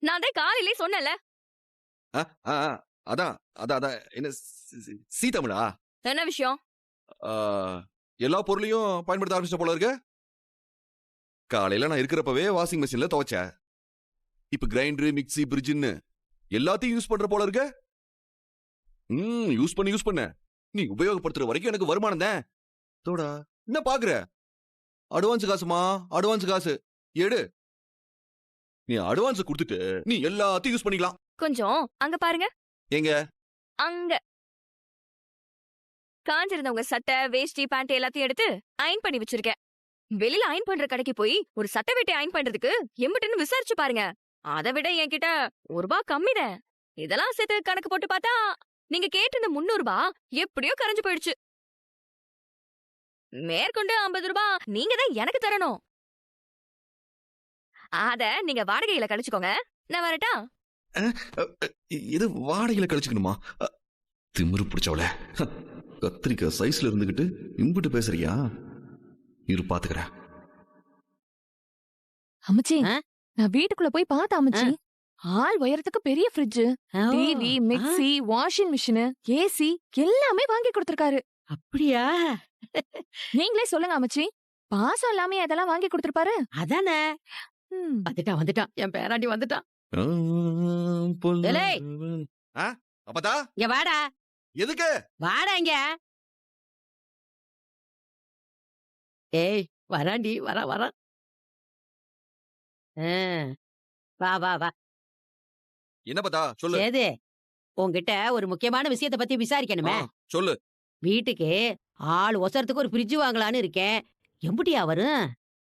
நான் தான் காலையிலே சொன்னேன்ல. ஆ, ஆ, ஆ, அதான் அதான் அதான் என்ன சீதமிழா என்ன விஷயம்? எல்லா பொருளையும் பயன்படுத்த ஆரம்பிச்ச போல இருக்கு. காலையில நான் இருக்கிறப்பவே வாஷிங் மெஷின்ல துவைச்சேன். இப்ப கிரைண்டர் மிக்ஸி பிரிட்ஜ்னு எல்லாத்தையும் யூஸ் பண்ற போல இருக்க. யூஸ் பண்ண நீ உபயோகப்படுத்துற வரைக்கும் எனக்கு வருமானம் தான். தோடா என்ன பாக்குற? அட்வான்ஸ் காசுமா, அட்வான்ஸ் காசு எடு. நீ அட்வான்ஸ் கொடுத்துட்டு நீ எல்லாத்தையும் யூஸ் பண்ணிக்கலாம். கொஞ்சம் அங்க பாருங்க. எங்க? அங்க காஞ்சிருந்த உங்க சட்டை, வேஷ்டி, பேண்ட் எல்லாத்தையும் எடுத்து அயன் பண்ணி வச்சிருக்கேன். வெளியில அயன் பண்ற கடைக்கு போய் ஒரு சட்டை வெட்டி அயன் பண்றதுக்கு எம்பிட்டுன்னு விசாரிச்சு பாருங்க. அதை விட என்கிட்ட ₹1 கம்மிதான். இதெல்லாம் சேர்த்து கணக்கு போட்டு பார்த்தா நீங்க கேட்டிருந்த ₹300 எப்படியோ கரைஞ்சு போயிடுச்சு. மேற்கொண்டு ₹50 நீங்க தான் எனக்கு தரணும். அத நீங்க வாடகையில கழிச்சுக்கோங்க. நான் வரட்டா? இது வாடகையில கழிச்சுக்கணுமா? திமிரு பிடிச்சவள. கத்திரிக்காய் சைஸ்ல இருந்துகிட்டு இம்புட்டு பேசுறியா? இரு பாத்துக்கிறேன். அம்மச்சி, நான் வீட்டுக்குள்ள போய் பார்த்தேன் அம்மச்சி. ஆள் உயரத்துக்கு பெரிய fridge, TV, mixie, washing machine, AC எல்லாமே வாங்கி கொடுத்திருக்காரு. அப்படியா? நீங்களே சொல்லுங்க அம்மச்சி, பாசம் இல்லாம அதெல்லாம் வாங்கி கொடுத்திருப்பாரு. அதானே. வந்துட்டான் என் பேராண்டி வந்துட்டான். ஏலே. அப்பதா இங்க வாடா. எதுக்கு? வாடா இங்க. ஏய் வராண்டி, வரா. வா வா வா. என்ன பதா சொல்லு. ஏது உன்கிட்ட ஒரு முக்கியமான விஷயத்தை பத்தி விசாரிக்கணுமே. சொல்லு. வீட்டுக்கு ஆள் ஒசரத்துக்கு ஒரு ஃப்ரிட்ஜ் வாங்கலான்னு இருக்கேன். எம்புட்டியா வரும்?